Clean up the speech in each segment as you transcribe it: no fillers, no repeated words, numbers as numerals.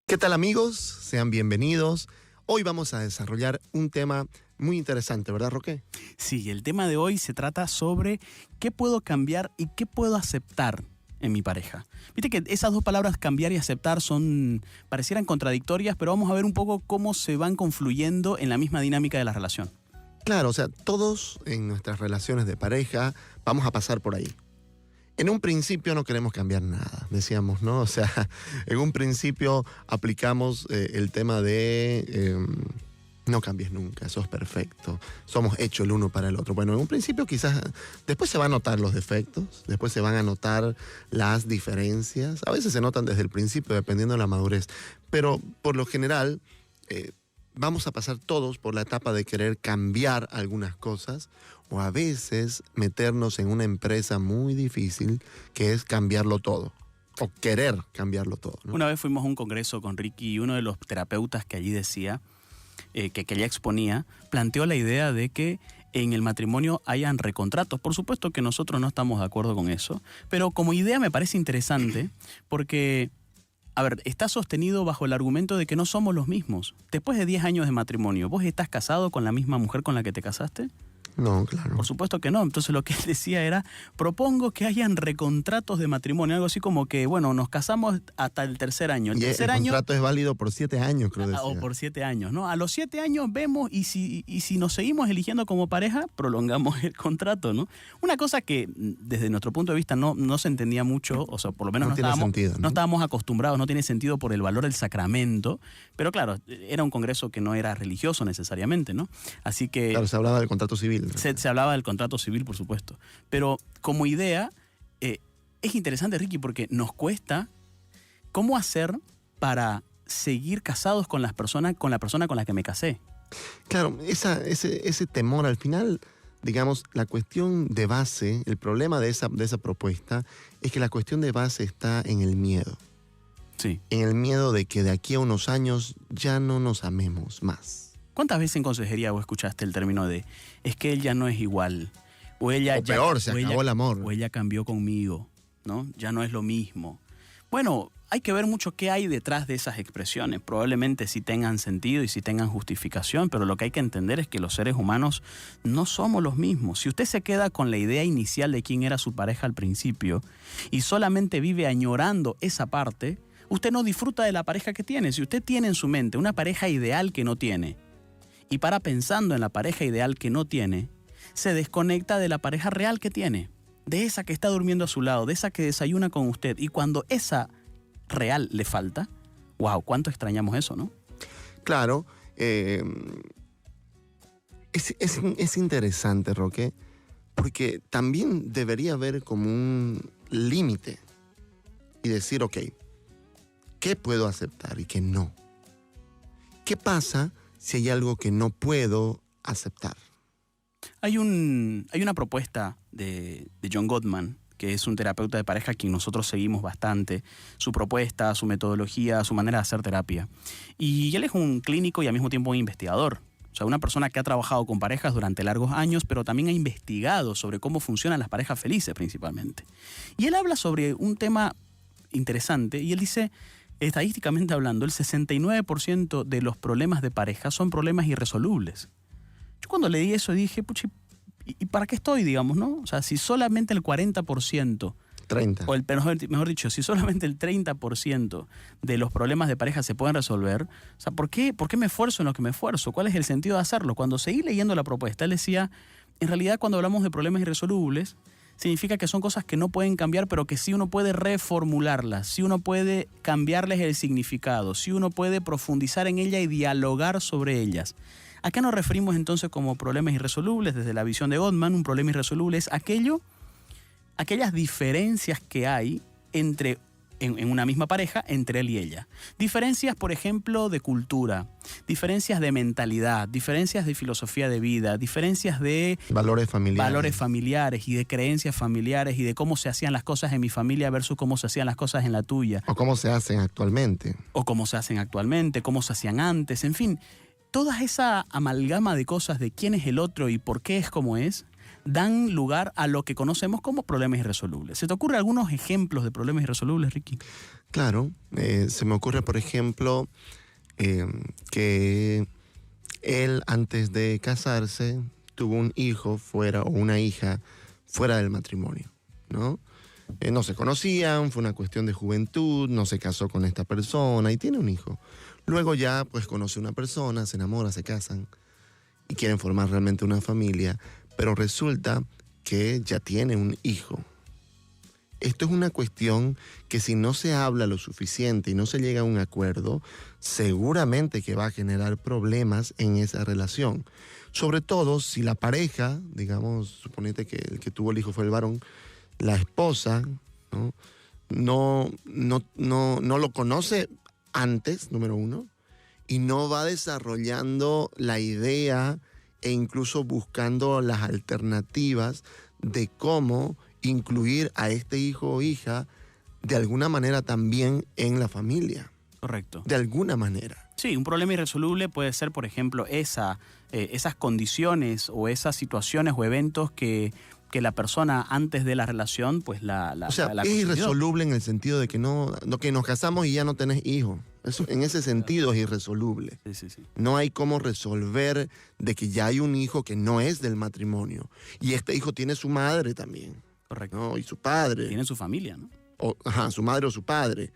¿Qué tal, amigos? Sean bienvenidos. Hoy vamos a desarrollar un tema muy interesante, ¿verdad, Roque? Sí, el tema de hoy se trata sobre qué puedo cambiar y qué puedo aceptar en mi pareja. Viste que esas dos palabras, cambiar y aceptar, parecieran contradictorias, pero vamos a ver un poco cómo se van confluyendo en la misma dinámica de la relación. Claro, o sea, todos en nuestras relaciones de pareja vamos a pasar por ahí. En un principio no queremos cambiar nada, decíamos, ¿no? O sea, en un principio aplicamos el tema de no cambies nunca, sos perfecto, somos hechos el uno para el otro. Bueno, en un principio quizás después se van a notar los defectos, después se van a notar las diferencias. A veces se notan desde el principio, dependiendo de la madurez. Pero por lo general vamos a pasar todos por la etapa de querer cambiar algunas cosas o a veces meternos en una empresa muy difícil que es cambiarlo todo o querer cambiarlo todo, ¿no? Una vez fuimos a un congreso con Ricky y uno de los terapeutas que allí decía, que ella exponía, planteó la idea de que en el matrimonio hayan recontratos. Por supuesto que nosotros no estamos de acuerdo con eso, pero como idea me parece interesante porque, a ver, está sostenido bajo el argumento de que no somos los mismos. Después de 10 años de matrimonio, ¿vos estás casado con la misma mujer con la que te casaste? No, claro. Por supuesto que no. Entonces lo que él decía era, propongo que hayan recontratos de matrimonio, algo así como que, bueno, nos casamos hasta el tercer año. El contrato es válido por 7 años, creo decía. O por 7 años, ¿no? A los 7 años vemos y si nos seguimos eligiendo como pareja, prolongamos el contrato, ¿no? Una cosa que desde nuestro punto de vista no se entendía mucho, o sea, por lo menos no estábamos acostumbrados, no tiene sentido por el valor del sacramento, pero claro, era un congreso que no era religioso necesariamente, ¿no? Así que... Claro, se hablaba del contrato civil. Se hablaba del contrato civil, por supuesto. Pero como idea, es interesante, Ricky, porque nos cuesta cómo hacer para seguir casados con la persona con la que me casé. Claro, ese temor al final, digamos, la cuestión de base, el problema de esa propuesta es que la cuestión de base está en el miedo. Sí. En el miedo de que de aquí a unos años ya no nos amemos más. ¿Cuántas veces en consejería vos escuchaste el término de es que él ya no es igual? O ella se acabó el amor. O ella cambió conmigo, ¿no? Ya no es lo mismo. Bueno, hay que ver mucho qué hay detrás de esas expresiones. Probablemente sí tengan sentido y sí tengan justificación, pero lo que hay que entender es que los seres humanos no somos los mismos. Si usted se queda con la idea inicial de quién era su pareja al principio y solamente vive añorando esa parte, usted no disfruta de la pareja que tiene. Si usted tiene en su mente una pareja ideal que no tiene, y para pensando en la pareja ideal que no tiene, se desconecta de la pareja real que tiene, de esa que está durmiendo a su lado, de esa que desayuna con usted. Y cuando esa real le falta, wow, cuánto extrañamos eso, ¿no? Claro, es interesante, Roque, porque también debería haber como un límite y decir, ok, ¿qué puedo aceptar y qué no? ¿Qué pasa si hay algo que no puedo aceptar? Hay una propuesta de John Gottman, que es un terapeuta de pareja a quien nosotros seguimos bastante, su propuesta, su metodología, su manera de hacer terapia. Y él es un clínico y al mismo tiempo un investigador. O sea, una persona que ha trabajado con parejas durante largos años, pero también ha investigado sobre cómo funcionan las parejas felices principalmente. Y él habla sobre un tema interesante y él dice, estadísticamente hablando, el 69% de los problemas de pareja son problemas irresolubles. Yo cuando leí eso dije, pucha, ¿y para qué estoy, digamos, no? O sea, si solamente el 40%... 30. O mejor dicho, si solamente el 30% de los problemas de pareja se pueden resolver, o sea, ¿por qué me esfuerzo en lo que me esfuerzo? ¿Cuál es el sentido de hacerlo? Cuando seguí leyendo la propuesta, él decía, en realidad cuando hablamos de problemas irresolubles, significa que son cosas que no pueden cambiar, pero que sí uno puede reformularlas, sí uno puede cambiarles el significado, sí uno puede profundizar en ella y dialogar sobre ellas. ¿A qué nos referimos entonces como problemas irresolubles? Desde la visión de Gottman, un problema irresoluble es aquellas diferencias que hay en una misma pareja entre él y ella. Diferencias, por ejemplo, de cultura, diferencias de mentalidad, diferencias de filosofía de vida, diferencias de valores familiares y de creencias familiares y de cómo se hacían las cosas en mi familia versus cómo se hacían las cosas en la tuya. O cómo se hacen actualmente. Cómo se hacían antes, en fin. Toda esa amalgama de cosas de quién es el otro y por qué es como es, dan lugar a lo que conocemos como problemas irresolubles. ¿Se te ocurren algunos ejemplos de problemas irresolubles, Ricky? Claro, se me ocurre, por ejemplo, que él antes de casarse tuvo un hijo fuera o una hija fuera del matrimonio, ¿no? No se conocían, fue una cuestión de juventud, no se casó con esta persona y tiene un hijo. Luego ya pues conoce una persona, se enamora, se casan y quieren formar realmente una familia, pero resulta que ya tiene un hijo. Esto es una cuestión que si no se habla lo suficiente y no se llega a un acuerdo, seguramente que va a generar problemas en esa relación. Sobre todo si la pareja, digamos, suponete que el que tuvo el hijo fue el varón, la esposa, ¿no? No lo conoce antes, número uno, y no va desarrollando la idea e incluso buscando las alternativas de cómo incluir a este hijo o hija de alguna manera también en la familia. Correcto. De alguna manera. Sí, un problema irresoluble puede ser, por ejemplo, esas condiciones o esas situaciones o eventos que la persona antes de la relación, pues la O sea, la es consideró. irresoluble en el sentido de que que nos casamos y ya no tenés hijos. Eso, en ese sentido es irresoluble. Sí. No hay cómo resolver de que ya hay un hijo que no es del matrimonio. Y este hijo tiene su madre también. Correcto. ¿No? Y su padre. Tiene su familia, ¿no? Su madre o su padre.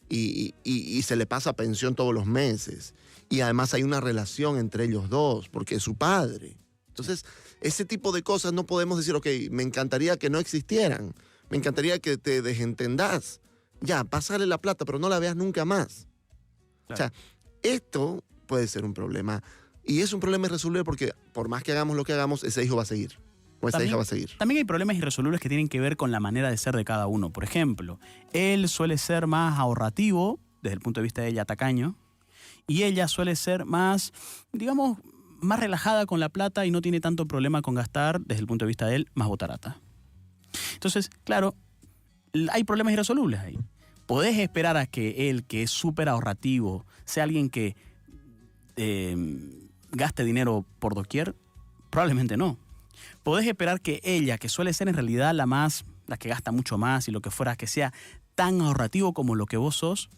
Y se le pasa pensión todos los meses. Y además hay una relación entre ellos dos, porque es su padre. Entonces, ese tipo de cosas no podemos decir, ok, me encantaría que no existieran. Me encantaría que te desentendás. Ya, pásale la plata, pero no la veas nunca más. Claro. O sea, esto puede ser un problema. Y es un problema irresoluble porque por más que hagamos lo que hagamos, ese hijo va a seguir. O esa hija va a seguir. También hay problemas irresolubles que tienen que ver con la manera de ser de cada uno. Por ejemplo, él suele ser más ahorrativo, desde el punto de vista de ella, tacaño, y ella suele ser más, digamos, más relajada con la plata y no tiene tanto problema con gastar, desde el punto de vista de él, más botarata. Entonces, claro, hay problemas irresolubles ahí. Podés esperar a que él, que es súper ahorrativo, sea alguien que gaste dinero por doquier. Probablemente no. Podés esperar que ella, que suele ser en realidad la que gasta mucho más y lo que fuera, que sea tan ahorrativo como lo que vos sos.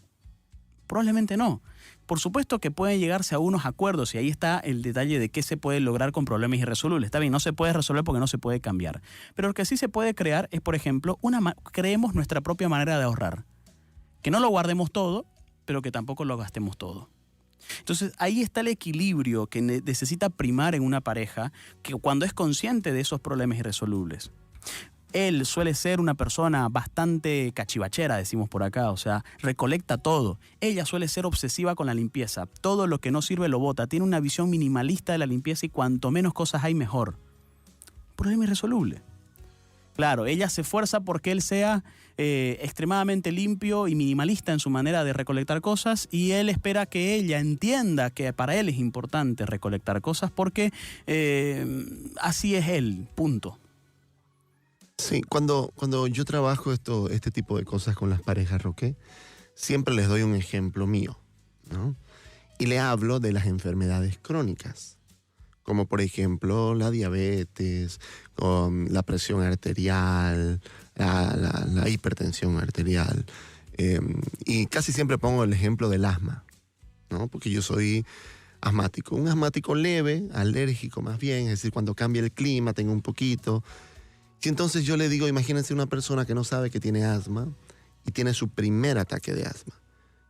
Probablemente no. Por supuesto que pueden llegarse a unos acuerdos y ahí está el detalle de qué se puede lograr con problemas irresolubles. Está bien, no se puede resolver porque no se puede cambiar. Pero lo que sí se puede crear es, por ejemplo, creemos nuestra propia manera de ahorrar. Que no lo guardemos todo, pero que tampoco lo gastemos todo. Entonces ahí está el equilibrio que necesita primar en una pareja que cuando es consciente de esos problemas irresolubles. Él suele ser una persona bastante cachivachera, decimos por acá, o sea, recolecta todo. Ella suele ser obsesiva con la limpieza. Todo lo que no sirve lo bota. Tiene una visión minimalista de la limpieza y cuanto menos cosas hay, mejor. Problema irresoluble. Claro, ella se esfuerza porque él sea extremadamente limpio y minimalista en su manera de recolectar cosas y él espera que ella entienda que para él es importante recolectar cosas porque así es él, punto. Sí, cuando yo trabajo este tipo de cosas con las parejas, Roque, siempre les doy un ejemplo mío, ¿no? Y le hablo de las enfermedades crónicas, como por ejemplo la diabetes, la presión arterial, la hipertensión arterial. Y casi siempre pongo el ejemplo del asma, ¿no? Porque yo soy asmático. Un asmático leve, alérgico más bien, es decir, cuando cambia el clima tengo un poquito. Y entonces yo le digo, imagínense una persona que no sabe que tiene asma y tiene su primer ataque de asma.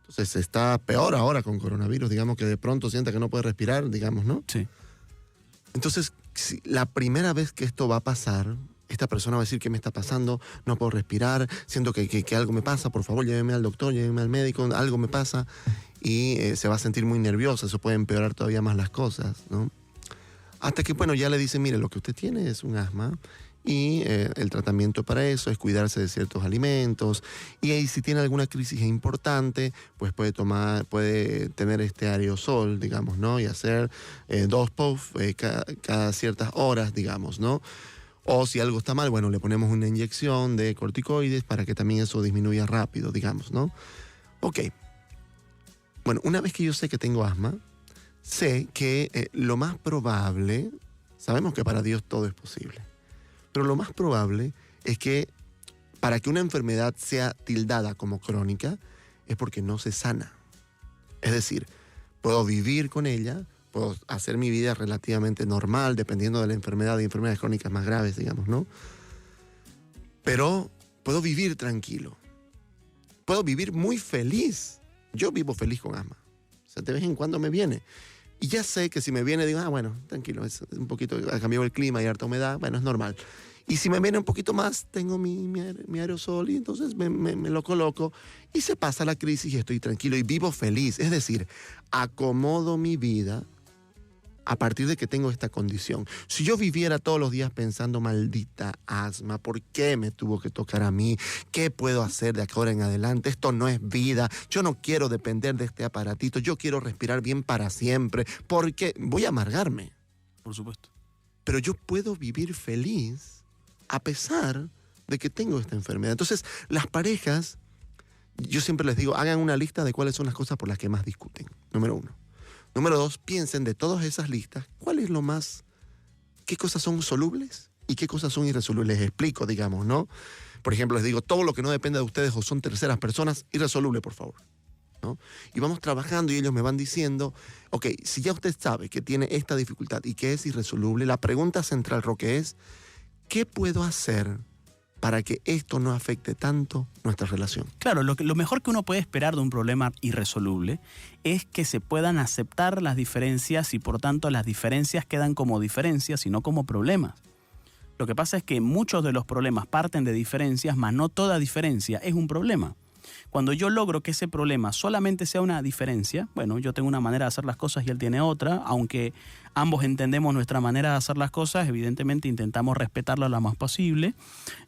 Entonces está peor ahora con coronavirus, digamos que de pronto sienta que no puede respirar, digamos, ¿no? Sí. Entonces, si la primera vez que esto va a pasar, esta persona va a decir, ¿qué me está pasando? No puedo respirar, siento que algo me pasa, por favor, lléveme al doctor, lléveme al médico, algo me pasa. Y se va a sentir muy nerviosa, eso puede empeorar todavía más las cosas, ¿no? Hasta que, bueno, ya le dicen, mire, lo que usted tiene es un asma y el tratamiento para eso es cuidarse de ciertos alimentos y ahí si tiene alguna crisis importante, pues puede tener este aerosol, digamos, ¿no? Y hacer 2 puffs cada ciertas horas, digamos, ¿no? O si algo está mal, bueno, le ponemos una inyección de corticoides para que también eso disminuya rápido, digamos, ¿no? Ok. Bueno, una vez que yo sé que tengo asma, sé que lo más probable, sabemos que para Dios todo es posible, Pero lo más probable es que para que una enfermedad sea tildada como crónica es porque no se sana. Es decir, puedo vivir con ella, puedo hacer mi vida relativamente normal, dependiendo de la enfermedad y enfermedades crónicas más graves, digamos, ¿no? Pero puedo vivir tranquilo. Puedo vivir muy feliz. Yo vivo feliz con asma. O sea, de vez en cuando me viene. Y ya sé que si me viene, digo, bueno, tranquilo, es un poquito, ha cambiado el clima y harta humedad, bueno, es normal. Y si me viene un poquito más, tengo mi aerosol y entonces me lo coloco y se pasa la crisis y estoy tranquilo y vivo feliz. Es decir, acomodo mi vida a partir de que tengo esta condición. Si yo viviera todos los días pensando, maldita asma, ¿por qué me tuvo que tocar a mí? ¿Qué puedo hacer de ahora en adelante? Esto no es vida. Yo no quiero depender de este aparatito. Yo quiero respirar bien para siempre. ¿Por qué? Voy a amargarme. Por supuesto. Pero yo puedo vivir feliz a pesar de que tengo esta enfermedad. Entonces, las parejas, yo siempre les digo, hagan una lista de cuáles son las cosas por las que más discuten. Número 1. Número 2, piensen de todas esas listas, qué cosas son solubles y qué cosas son irresolubles. Les explico, digamos, ¿no? Por ejemplo, les digo, todo lo que no depende de ustedes o son terceras personas, irresoluble, por favor, ¿no? Y vamos trabajando y ellos me van diciendo, ok, si ya usted sabe que tiene esta dificultad y que es irresoluble, la pregunta central, Roque, es, ¿qué puedo hacer para que esto no afecte tanto nuestra relación? Claro, lo mejor que uno puede esperar de un problema irresoluble es que se puedan aceptar las diferencias y por tanto las diferencias quedan como diferencias y no como problemas. Lo que pasa es que muchos de los problemas parten de diferencias, mas no toda diferencia es un problema. Cuando yo logro que ese problema solamente sea una diferencia, bueno, yo tengo una manera de hacer las cosas y él tiene otra, aunque ambos entendemos nuestra manera de hacer las cosas, evidentemente intentamos respetarla lo más posible,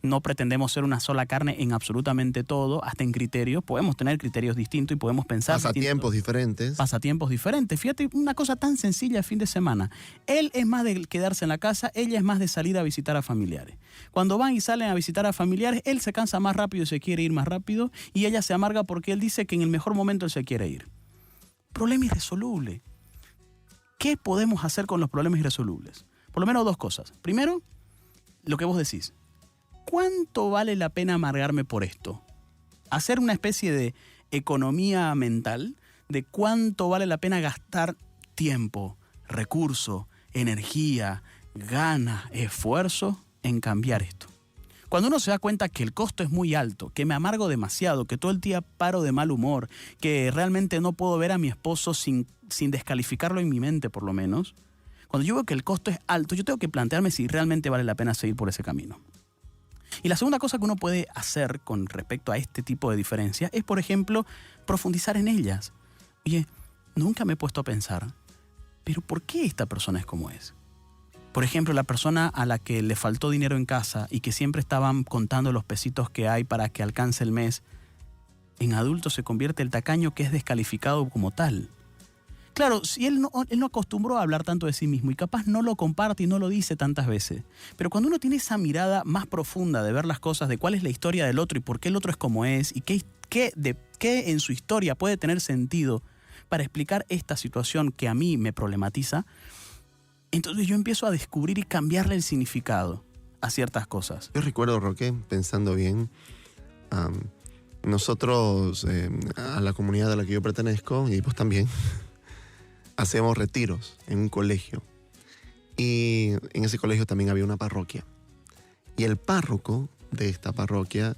no pretendemos ser una sola carne en absolutamente todo, hasta en criterios, podemos tener criterios distintos y podemos pensar pasatiempos diferentes. Pasatiempos diferentes. Fíjate, una cosa tan sencilla el fin de semana. Él es más de quedarse en la casa, ella es más de salir a visitar a familiares. Cuando van y salen a visitar a familiares, él se cansa más rápido y se quiere ir más rápido, y ella se amarga porque él dice que en el mejor momento él se quiere ir. Problema irresoluble. ¿Qué podemos hacer con los problemas irresolubles? Por lo menos dos cosas. Primero, lo que vos decís. ¿Cuánto vale la pena amargarme por esto? Hacer una especie de economía mental de cuánto vale la pena gastar tiempo, recurso, energía, ganas, esfuerzo en cambiar esto. Cuando uno se da cuenta que el costo es muy alto, que me amargo demasiado, que todo el día paro de mal humor, que realmente no puedo ver a mi esposo sin descalificarlo en mi mente por lo menos, cuando yo veo que el costo es alto, yo tengo que plantearme si realmente vale la pena seguir por ese camino. Y la segunda cosa que uno puede hacer con respecto a este tipo de diferencias es, por ejemplo, profundizar en ellas. Oye, nunca me he puesto a pensar, ¿pero por qué esta persona es como es? Por ejemplo, la persona a la que le faltó dinero en casa y que siempre estaban contando los pesitos que hay para que alcance el mes, en adulto se convierte el tacaño que es descalificado como tal. Claro, si él no acostumbró a hablar tanto de sí mismo y capaz no lo comparte y no lo dice tantas veces. Pero cuando uno tiene esa mirada más profunda de ver las cosas, de cuál es la historia del otro y por qué el otro es como es y qué en su historia puede tener sentido para explicar esta situación que a mí me problematiza, entonces yo empiezo a descubrir y cambiarle el significado a ciertas cosas. Yo recuerdo, Roque, pensando bien, nosotros, a la comunidad a la que yo pertenezco, y vos también, hacemos retiros en un colegio. Y en ese colegio también había una parroquia. Y el párroco de esta parroquia,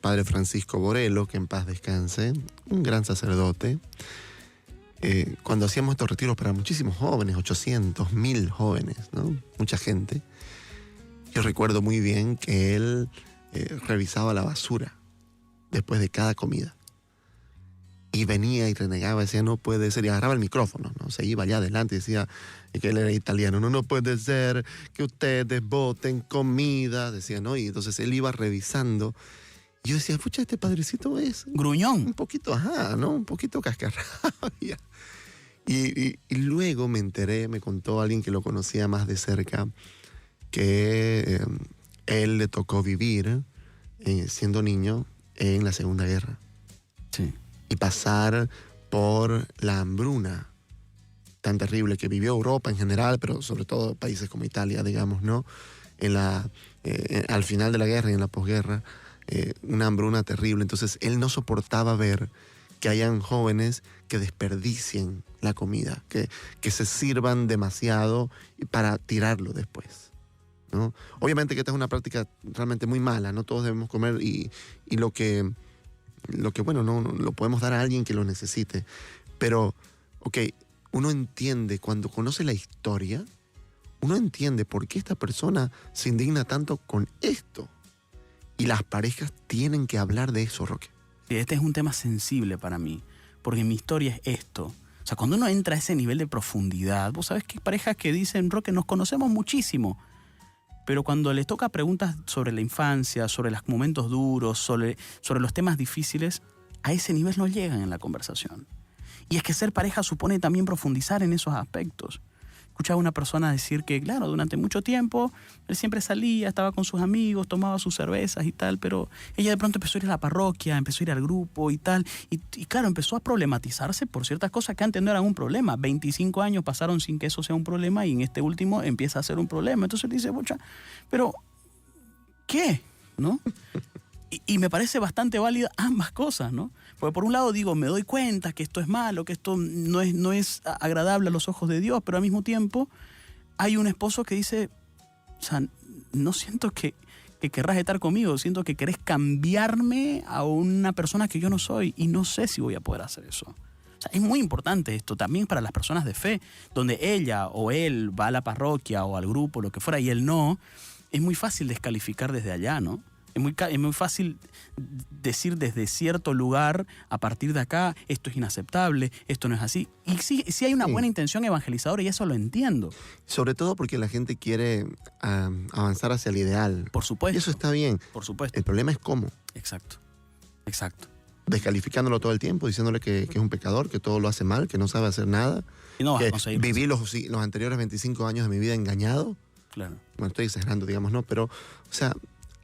padre Francisco Borelo, que en paz descanse, un gran sacerdote, cuando hacíamos estos retiros para muchísimos jóvenes, 800, 1000 jóvenes, ¿no? Mucha gente, yo recuerdo muy bien que él revisaba la basura después de cada comida. Y venía y renegaba, decía, no puede ser, y agarraba el micrófono, ¿no? Se iba allá adelante y decía que él era italiano, no puede ser que ustedes boten comida, decía, ¿no? Y entonces él iba revisando. Y yo decía, pucha, este padrecito es gruñón. Un poquito, ¿no? Un poquito cascarrabia. Y luego me contó alguien que lo conocía más de cerca, que él le tocó vivir, siendo niño, en la Segunda Guerra. Sí. Y pasar por la hambruna tan terrible que vivió Europa en general, pero sobre todo países como Italia, digamos, ¿no? al final de la guerra y en la posguerra, una hambruna terrible. Entonces él no soportaba ver que hayan jóvenes que desperdicien la comida, que se sirvan demasiado para tirarlo después, ¿no? Obviamente que esta es una práctica realmente muy mala, no todos debemos comer y lo que bueno, no lo podemos dar a alguien que lo necesite. Pero, ok, uno entiende, cuando conoce la historia, uno entiende por qué esta persona se indigna tanto con esto. Y las parejas tienen que hablar de eso, Roque. Sí, este es un tema sensible para mí, porque mi historia es esto. O sea, cuando uno entra a ese nivel de profundidad, vos sabés que hay parejas que dicen, Roque, nos conocemos muchísimo, pero cuando les toca preguntas sobre la infancia, sobre los momentos duros, sobre los temas difíciles, a ese nivel no llegan en la conversación. Y es que ser pareja supone también profundizar en esos aspectos. Escuchaba a una persona decir que, claro, durante mucho tiempo él siempre salía, estaba con sus amigos, tomaba sus cervezas y tal, pero ella de pronto empezó a ir a la parroquia, empezó a ir al grupo y tal, y claro, empezó a problematizarse por ciertas cosas que antes no eran un problema. 25 años pasaron sin que eso sea un problema y en este último empieza a ser un problema. Entonces él dice, pucha, pero ¿qué? ¿No? Y me parece bastante válida ambas cosas, ¿no? Porque por un lado digo, me doy cuenta que esto es malo, que esto no es agradable a los ojos de Dios, pero al mismo tiempo hay un esposo que dice, o sea, no siento que querrás estar conmigo, siento que querés cambiarme a una persona que yo no soy y no sé si voy a poder hacer eso. O sea, es muy importante esto también para las personas de fe, donde ella o él va a la parroquia o al grupo, lo que fuera, y él no, es muy fácil descalificar desde allá, ¿no? Es muy fácil decir desde cierto lugar, a partir de acá, esto es inaceptable, esto no es así. Y sí hay una buena intención evangelizadora y eso lo entiendo. Sobre todo porque la gente quiere avanzar hacia el ideal. Por supuesto. Y eso está bien. Por supuesto. El problema es cómo. Exacto. Descalificándolo todo el tiempo, diciéndole que es un pecador, que todo lo hace mal, que no sabe hacer nada. Y no vas que a conseguir. Viví los anteriores 25 años de mi vida engañado. Claro. Bueno, estoy exagerando, digamos, ¿no? Pero, o sea,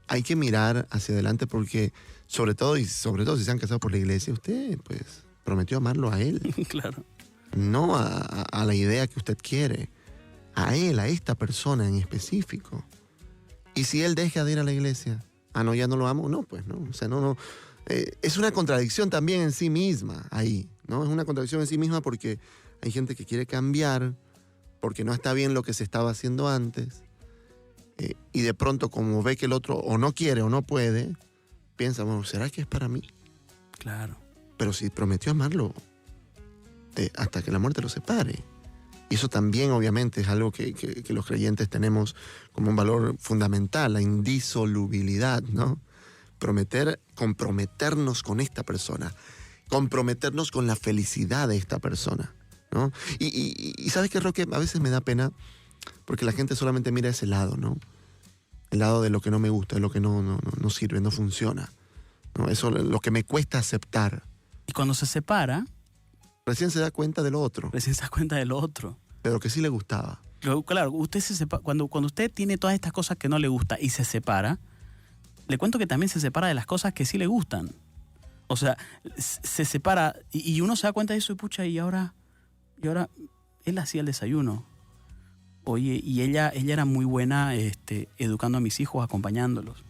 hay que mirar hacia adelante porque, sobre todo si se han casado por la iglesia, usted, pues, prometió amarlo a él. Claro. No a la idea que usted quiere. A él, a esta persona en específico. Y si él deja de ir a la iglesia, no, ya no lo amo, no, pues, no. O sea, no. Es una contradicción también en sí misma ahí, ¿no? Es una contradicción en sí misma porque hay gente que quiere cambiar, porque no está bien lo que se estaba haciendo antes. Y de pronto, como ve que el otro o no quiere o no puede, piensa, bueno, ¿será que es para mí? Claro. Pero si prometió amarlo hasta que la muerte lo separe. Y eso también, obviamente, es algo que los creyentes tenemos como un valor fundamental, la indisolubilidad, ¿no? Comprometernos con esta persona, comprometernos con la felicidad de esta persona, ¿no? Y ¿sabes qué, Roque? A veces me da pena porque la gente solamente mira ese lado, ¿no? El lado de lo que no me gusta, de lo que no sirve, no funciona, ¿no? Eso es lo que me cuesta aceptar. Y cuando se separa, recién se da cuenta de lo otro. Recién se da cuenta de lo otro. Pero que sí le gustaba. Claro, usted cuando usted tiene todas estas cosas que no le gusta y se separa, le cuento que también se separa de las cosas que sí le gustan. O sea, se separa y uno se da cuenta de eso y pucha, y ahora él hacía el desayuno. Oye, y ella era muy buena educando a mis hijos, acompañándolos.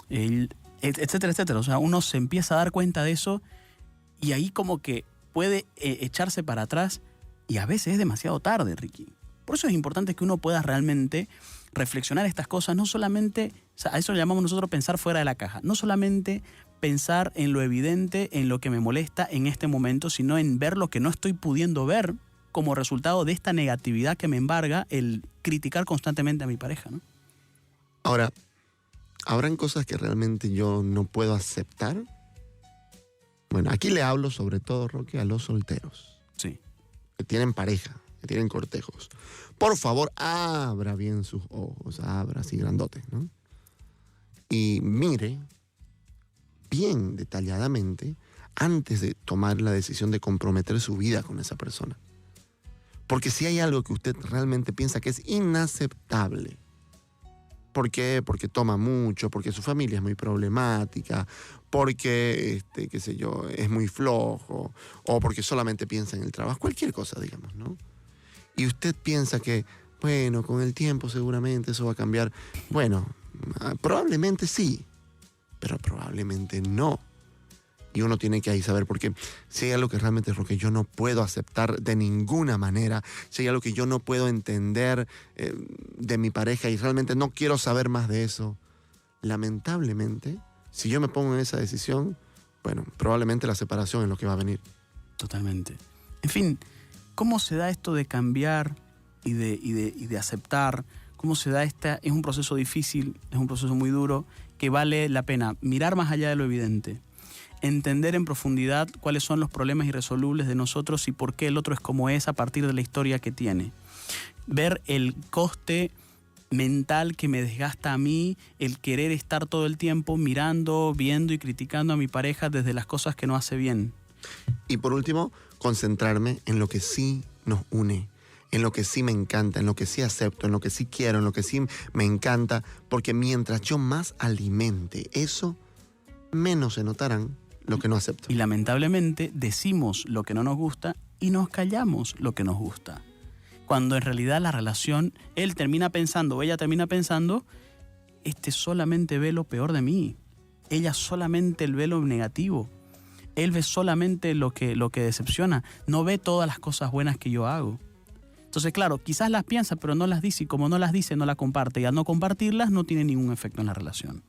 Etcétera, etcétera. O sea, uno se empieza a dar cuenta de eso y ahí como que puede echarse para atrás y a veces es demasiado tarde, Ricky. Por eso es importante que uno pueda realmente reflexionar estas cosas, no solamente, o sea, a eso le llamamos nosotros pensar fuera de la caja, no solamente pensar en lo evidente, en lo que me molesta en este momento, sino en ver lo que no estoy pudiendo ver como resultado de esta negatividad que me embarga el criticar constantemente a mi pareja, ¿no? Ahora, ¿habrán cosas que realmente yo no puedo aceptar? Bueno, aquí le hablo sobre todo, Roque, a los solteros. Sí. Que tienen pareja, que tienen cortejos. Por favor, abra bien sus ojos, abra así grandotes, ¿no? Y mire bien detalladamente antes de tomar la decisión de comprometer su vida con esa persona. Porque si hay algo que usted realmente piensa que es inaceptable, ¿por qué? Porque toma mucho, porque su familia es muy problemática, porque, qué sé yo, es muy flojo, o porque solamente piensa en el trabajo, cualquier cosa, digamos, ¿no? Y usted piensa que bueno, con el tiempo seguramente eso va a cambiar. Bueno, probablemente sí, pero probablemente no. Y uno tiene que ahí saber, porque si hay algo que realmente es lo que yo no puedo aceptar de ninguna manera, si hay algo que yo no puedo entender de mi pareja y realmente no quiero saber más de eso, lamentablemente, si yo me pongo en esa decisión, bueno, probablemente la separación es lo que va a venir. Totalmente. En fin, ¿cómo se da esto de cambiar y de aceptar? ¿Cómo se da esta? Es un proceso difícil, es un proceso muy duro, que vale la pena mirar más allá de lo evidente. Entender en profundidad cuáles son los problemas irresolubles de nosotros y por qué el otro es como es a partir de la historia que tiene. Ver el coste mental que me desgasta a mí, el querer estar todo el tiempo mirando, viendo y criticando a mi pareja desde las cosas que no hace bien. Y por último, concentrarme en lo que sí nos une, en lo que sí me encanta, en lo que sí acepto, en lo que sí quiero, en lo que sí me encanta, porque mientras yo más alimente eso, menos se notarán lo que no acepto. Y lamentablemente decimos lo que no nos gusta y nos callamos lo que nos gusta. Cuando en realidad la relación, él termina pensando o ella termina pensando, solamente ve lo peor de mí. Ella solamente ve lo negativo. Él ve solamente lo que decepciona. No ve todas las cosas buenas que yo hago. Entonces, claro, quizás las piensa, pero no las dice. Y como no las dice, no las comparte. Y al no compartirlas, no tiene ningún efecto en la relación.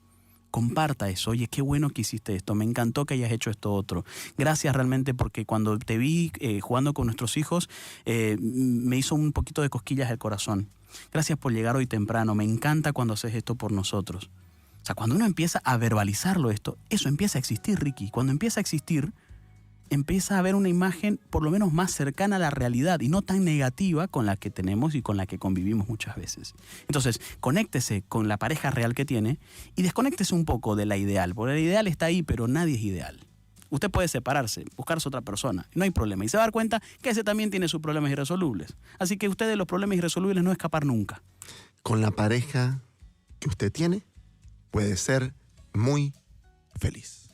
Comparta eso. Oye, qué bueno que hiciste esto. Me encantó que hayas hecho esto otro. Gracias realmente, porque cuando te vi jugando con nuestros hijos, me hizo un poquito de cosquillas el corazón. Gracias por llegar hoy temprano. Me encanta cuando haces esto por nosotros. O sea, cuando uno empieza a verbalizarlo esto, eso empieza a existir, Ricky. Cuando empieza a existir, empieza a haber una imagen por lo menos más cercana a la realidad y no tan negativa con la que tenemos y con la que convivimos muchas veces. Entonces, conéctese con la pareja real que tiene y desconéctese un poco de la ideal, porque la ideal está ahí, pero nadie es ideal. Usted puede separarse, buscarse otra persona, no hay problema. Y se va a dar cuenta que ese también tiene sus problemas irresolubles. Así que usted de los problemas irresolubles no escapar nunca. Con la pareja que usted tiene, puede ser muy feliz.